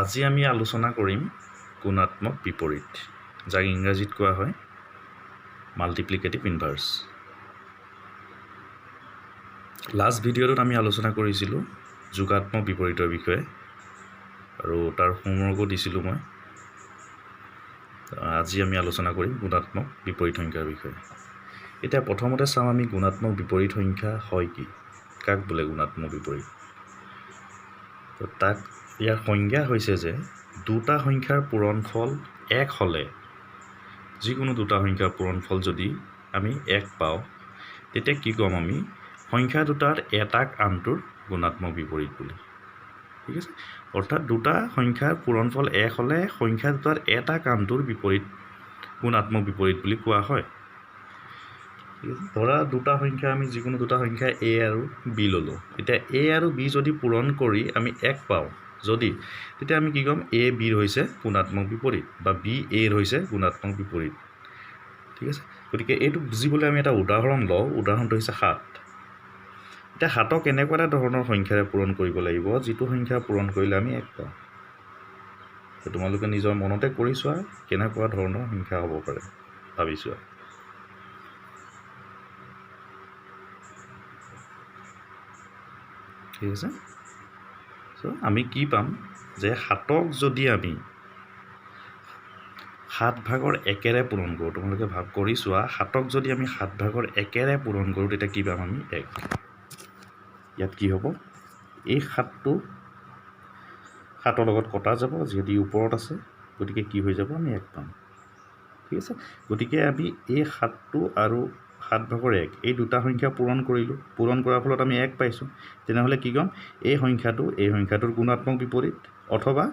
আজি আমি আলোচনা কৰিম গুণাত্মক বিপৰীত, যাক ইংৰাজীত কোৱা হয় মাল্টিপ্লিকেটিভ ইনভাৰ্স। লাষ্ট ভিডিঅ'টোত আমি আলোচনা কৰিছিলোঁ যোগাত্মক বিপৰীতৰ বিষয়ে আৰু তাৰ হোমৱৰ্কো দিছিলোঁ মই। আজি আমি আলোচনা কৰিম গুণাত্মক বিপৰীত সংখ্যাৰ বিষয়ে। এতিয়া প্ৰথমতে চাওঁ আমি গুণাত্মক বিপৰীত সংখ্যা হয় কি, কাক বোলে গুণাত্মক বিপৰীত। তো তাক ইয়াৰ সংজ্ঞা হৈছে যে দুটা সংখ্যাৰ পূৰণফল 1 হ'লে, যিকোনো দুটা সংখ্যাৰ পূৰণফল যদি আমি 1 পাওঁ, তেতিয়া কি ক'ম আমি, সংখ্যা দুটাৰ এটাক আনটোৰ গুণাত্মক বিপৰীত বুলি। ঠিক আছে, অৰ্থাৎ দুটা সংখ্যাৰ পূৰণফল 1 হ'লে সংখ্যা দুটাৰ এটাক আনটোৰ বিপৰীত গুণাত্মক বিপৰীত বুলি কোৱা হয়। ঠিক আছে, ধৰা দুটা সংখ্যা, আমি যিকোনো দুটা সংখ্যা a আৰু b ল'লোঁ। এতিয়া a আৰু b যদি পূৰণ কৰি আমি 1 পাওঁ যদি, তেতিয়া আমি কি ক'ম, a bৰ হৈছে গুণাত্মক বিপৰীত বা b aৰ হৈছে গুণাত্মক বিপৰীত। ঠিক আছে, গতিকে এইটো বুজিবলৈ আমি এটা উদাহৰণ লওঁ। উদাহৰণটো হৈছে 7। এতিয়া 7ক এনেকুৱা এটা ধৰণৰ সংখ্যাৰে পূৰণ কৰিব লাগিব যিটো সংখ্যা পূৰণ কৰিলে আমি 1 পাওঁ। তোমালোকে নিজৰ মনতে কৰি চোৱা কেনেকুৱা ধৰণৰ সংখ্যা হ'ব পাৰে, ভাবি চোৱা। ঠিক আছে, আমি কি পাম যে 7ক যদি আমি 7/1 পূৰণ কৰোঁ, তোমালোকে ভাগ কৰি চোৱা, 7ক যদি আমি 7/1 পূৰণ কৰোঁ তেতিয়া কি পাম আমি, 1। ইয়াত কি হ'ব, এই 7টো 7ৰ লগত কটা যাব, যিহেতু ওপৰত আছে, গতিকে কি হৈ যাব, আমি 1 পাম। ঠিক আছে, গতিকে আমি এই 7টো আৰু 7/1 এই দুটা সংখ্যা পূৰণ কৰিলোঁ, পূৰণ কৰাৰ ফলত আমি 1 পাইছোঁ। তেনেহ'লে কি ক'ম, এই সংখ্যাটোৰ গুণাত্মক বিপৰীত, অথবা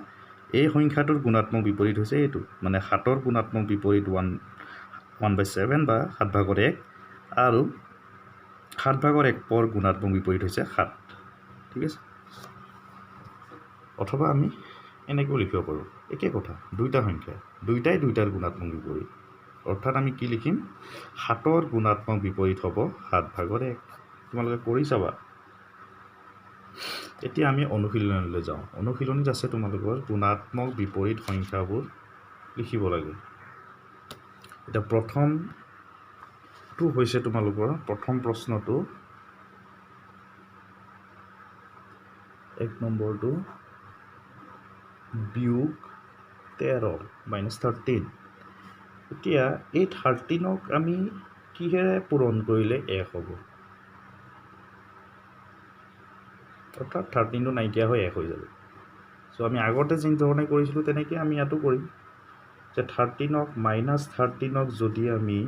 এই সংখ্যাটোৰ গুণাত্মক বিপৰীত হৈছে এইটো, মানে 7ৰ গুণাত্মক বিপৰীত 1/7 বা 7/1, আৰু 7/1 গুণাত্মক বিপৰীত হৈছে 7। ঠিক আছে, অথবা আমি এনেকৈও লিখিব পাৰোঁ, একে কথা, দুইটা সংখ্যা, দুইটাৰ গুণাত্মক বিপৰীত, অৰ্থাৎ আমি কি লিখিম, 7ৰ গুণাত্মক বিপৰীত হ'ব 7/1। তোমালোকে কৰি চাবা। এতিয়া আমি অনুশীলনলৈ যাওঁ। অনুশীলনীত আছে তোমালোকৰ গুণাত্মক বিপৰীত সংখ্যাবোৰ লিখিব লাগে। এতিয়া প্ৰথমটো হৈছে তোমালোকৰ প্ৰথম প্ৰশ্নটো, 1 নম্বৰটো, বিয়োগ 13 -13। এতিয়া এই 13ক আমি কিহেৰে পূৰণ কৰিলে 1 হ'ব, অৰ্থাৎ 13টো নাইকিয়া হৈ 1 হৈ যাব। আমি আগতে যি ধৰণে কৰিছিলোঁ তেনেকৈ আমি ইয়াতো কৰিম, যে 13ক -13ক যদি আমি,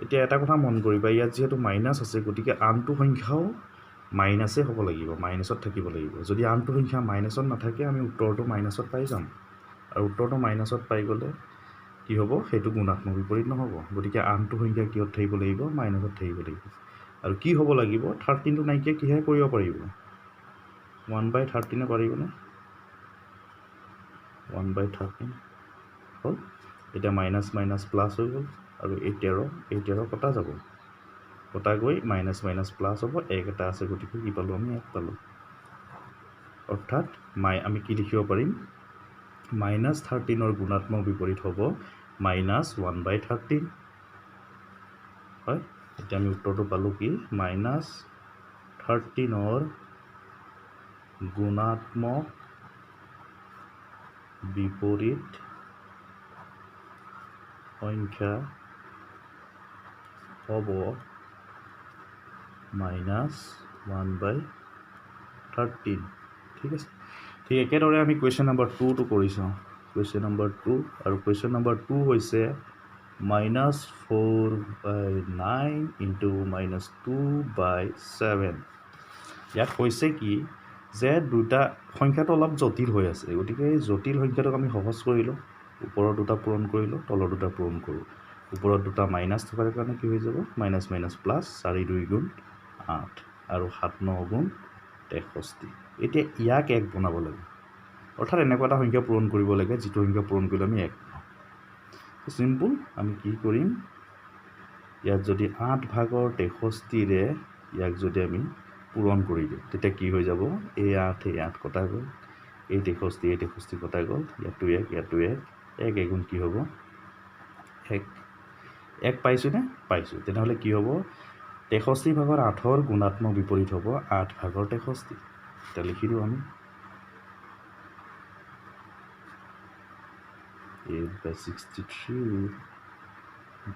এতিয়া এটা কথা মন কৰিবা, ইয়াত যিহেতু মাইনাছ আছে, গতিকে আনটো সংখ্যাও মাইনাছেই হ'ব লাগিব, মাইনাছত থাকিব লাগিব। যদি আনটো সংখ্যা মাইনাছত নাথাকে, আমি উত্তৰটো মাইনাছত পাই যাম, আৰু উত্তৰটো মাইনাছত পাই গ'লে কি হ'ব, সেইটো গুণাত্মক বিপৰীত নহ'ব। গতিকে আনটো সংখ্যা কিহত থাকিব লাগিব, মাইনাছত থাকিব লাগিব। আৰু কি হ'ব লাগিব, 13টো নাইকিয়া কিহে কৰিব পাৰিব, 1/13 পাৰিবনে, 1/13 হ'ল। এতিয়া মাইনাছ মাইনাছ প্লাছ হৈ গ'ল, আৰু এই 13 কটা যাব, কটা গৈ মাইনাছ মাইনাছ প্লাছ হ'ব, 1 এটা আছে, গতিকে কি পালোঁ, আমি 1 পালোঁ। অৰ্থাৎ আমি কি লিখিব পাৰিম, -13ৰ গুণাত্মক বিপৰীত হ'ব -1/13। হয়, এতিয়া আমি উত্তৰটো পালোঁ কি, -13ৰ গুণাত্মক বিপৰীত সংখ্যা হ'ব -1/13। ঠিক আছে, ঠিক একেদৰে আমি কুৱেশ্যন নম্বৰ 2টো কৰি চাওঁ। কুৱেশ্যন নম্বৰ 2, আৰু কুৱেশ্যন নম্বৰ 2 হৈছে -4/9 × -2/7। ইয়াত হৈছে কি, যে দুটা সংখ্যাটো অলপ জটিল হৈ আছে, গতিকে এই জটিল সংখ্যাটোক আমি সহজ কৰিলোঁ, ওপৰৰ দুটা পূৰণ কৰিলোঁ, তলৰ দুটা পূৰণ কৰোঁ। ওপৰত দুটা মাইনাছ থকাৰ কাৰণে কি হৈ যাব, মাইনাছ মাইনাছ প্লাছ, 4 × 2 = 8, আৰু 7 × 9 = 63। এতিয়া ইয়াক 1 বনাব লাগে, অৰ্থাৎ এনেকুৱা এটা সংখ্যা পূৰণ কৰিব লাগে যিটো সংখ্যা পূৰণ কৰিলে আমি 1 পাওঁ। চিম্পুল, আমি কি কৰিম, ইয়াত যদি 8/63ৰে ইয়াক যদি আমি পূৰণ কৰি দিওঁ, তেতিয়া কি হৈ যাব, এই 8 কটা গ'ল, এই 63 কটা গ'ল ইয়াতো 1 ইয়াতো 1 1 এগুণ কি হ'ব 1 পাইছোঁ নে পাইছোঁ তেনেহ'লে কি হ'ব 63 ভাগৰ 8ৰ গুণাত্মক বিপৰীত হ'ব 8 ভাগৰ 63 এটা লিখি দিওঁ আমি 8/63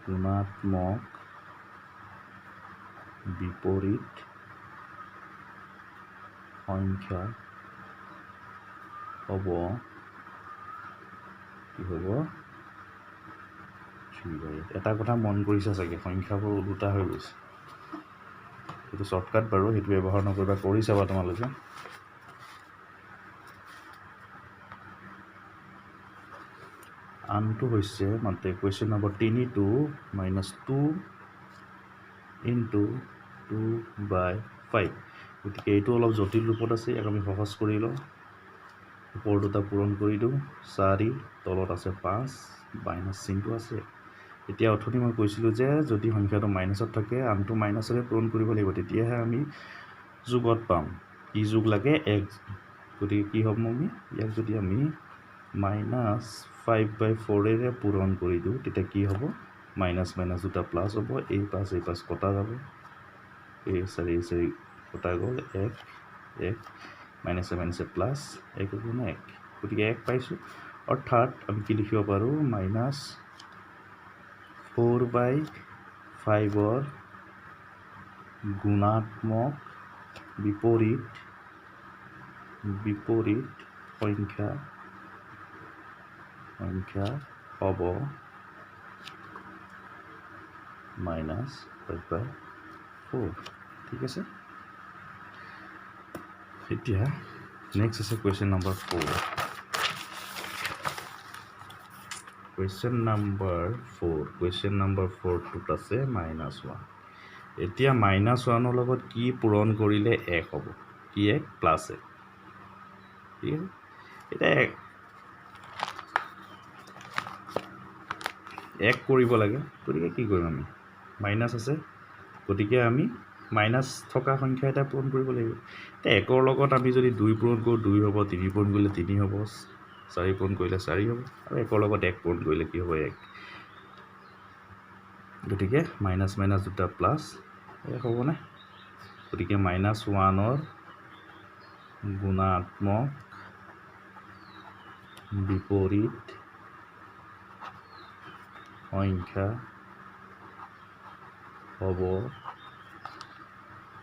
গুণাত্মক বিপৰীত সংখ্যা হ'ব কি হ'ব 3/8 এটা কথা মন কৰিছে চাগে সংখ্যাবোৰ ওলোটা হৈ গৈছে সেইটো শ্বৰ্টকাট বাৰু সেইটো ব্যৱহাৰ নকৰিবা কৰি চাবা তোমালোকে আনটো হৈছে মানে কুৱেশ্যন নম্বৰ 3 -2 * 2/5 গতিকে এইটো অলপ জটিল ৰূপত আছে ইয়াক আমি সহজ কৰি লওঁ ওপৰ দুটা পূৰণ কৰি দিওঁ 4 তলত আছে 5 মাইনাছ চিনটো আছে এতিয়া অথনি মই কৈছিলোঁ যে যদি সংখ্যাটো মাইনাছত থাকে আনটো মাইনাছেৰে পূৰণ কৰিব লাগিব তেতিয়াহে আমি যোগত পাম কি যোগ লাগে 1 গতিকে কি হ'ব আমি ইয়াক যদি আমি -5/4ৰে পূৰণ কৰি দিওঁ তেতিয়া কি হ'ব মাইনাছ মাইনাছ দুটা প্লাছ হ'ব এই 5 কটা যাব এই 4 কটা গ'ল 1 মাইনাছে মাইনাছে প্লাছ 1 গুণ 1 গতিকে 1 পাইছোঁ অৰ্থাৎ আমি কি লিখিব পাৰোঁ -4/5ৰ গুণাত্মক বিপৰীত সংখ্যা হ'ব -5/4 ঠিক আছে এতিয়া নেক্সট আছে কুৱেশ্যন নম্বৰ 4 কুৱেশ্যন নম্বৰ 4টোত আছে -1 এতিয়া -1ৰ লগত কি পূৰণ কৰিলে 1 হ'ব কি 1 প্লাছ 1 ঠিক আছে এতিয়া 1 কৰিব লাগে গতিকে কি কৰিম আমি মাইনাছ আছে গতিকে আমি মাইনাছ থকা সংখ্যা এটা পূৰণ কৰিব লাগিব এতিয়া 1ৰ লগত আমি যদি 2 পূৰণ কৰোঁ 2 হ'ব 3 পূৰণ কৰিলে 3 হ'ব 4 পূৰণ কৰিলে 4 হ'ব আৰু 1ৰ লগত 1 পূৰণ কৰিলে কি হ'ব 1 গতিকে মাইনাছ মাইনাছ দুটা প্লাছ 1 হ'বনে গতিকে -1ৰ গুণাত্মক বিপৰীত সংখ্যা হ'ব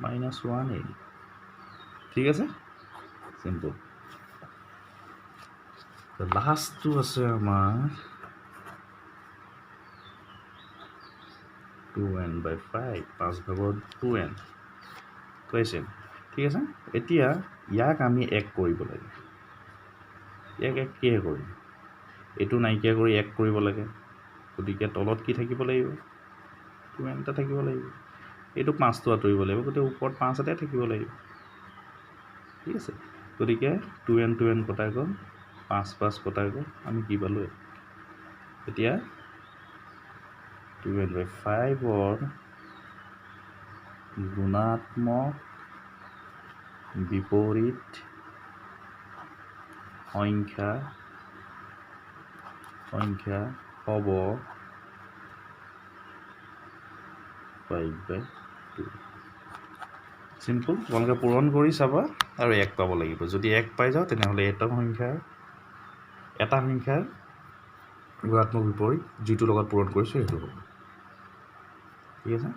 -1 ঠিক আছে চিম্পল লাষ্টটো আছে আমাৰ 2n/5 5/2n কুৱেশ্যন ঠিক আছে এতিয়া ইয়াক আমি 1 কৰিব লাগে ইয়াক 1 কিহে কৰিম এইটো নাইকিয়া কৰি 1 কৰিব লাগে গতিকে তলত কি থাকিব লাগিব 2n এটা থাকিব লাগিব এইটো 5টো আঁতৰিব লাগিব গতিকে ওপৰত 5 এটাই থাকিব লাগিব ঠিক আছে গতিকে 2n কটা গ'ল 5 কটা গ'ল আমি কি পালোঁ এতিয়া 2n/5ৰ গুণাত্মক বিপৰীত সংখ্যা হ'ব 5/2 চিম্পল তোমালোকে পূৰণ কৰি চাবা আৰু 1 পাব লাগিব যদি 1 পাই যাওঁ তেনেহ'লে এটা সংখ্যাৰ গুণাত্মক বিপৰীত যিটোৰ লগত পূৰণ কৰিছোঁ সেইটো হ'ব ঠিক আছে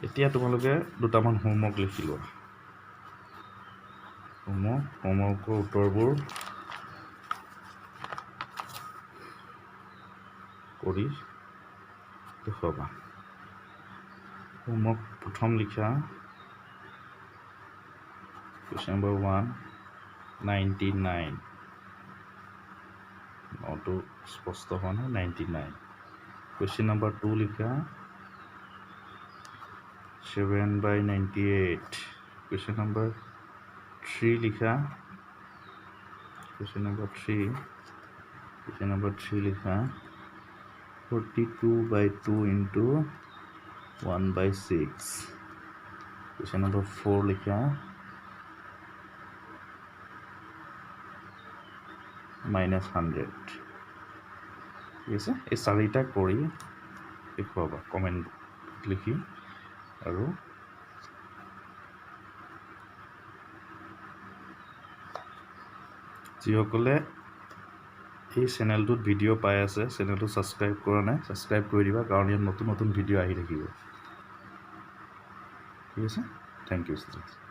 এতিয়া তোমালোকে দুটামান হোমৱৰ্ক লিখি লোৱা হোমৱৰ্কৰ উত্তৰবোৰ কৰি দেখুৱাবা হোমৱৰ্ক প্ৰথম লিখা কুৱেশ্যন নম্বৰ 1 99 নটো স্পষ্ট হোৱা নাই 99 কুৱেশ্যন নম্বৰ 2 লিখা 7/98 কুৱেশ্যন নম্বৰ 3 লিখা কুৱেশ্যন নম্বৰ 3 লিখা 42/2 * 1/6 কুৱেশ্যন নম্বৰ 4 লিখা -100 ঠিক আছে এই চাৰিটা কৰি দেখুৱাবা কমেণ্ট লিখি আৰু যিসকলে এই চেনেলটোত ভিডিঅ' পাই আছে চেনেলটো ছাবস্ক্ৰাইব কৰা নাই ছাবস্ক্ৰাইব কৰি দিবা কাৰণ ইয়াত নতুন নতুন ভিডিঅ' আহি থাকিব ঠিক আছে থেংক ইউ ষ্টুডেণ্টছ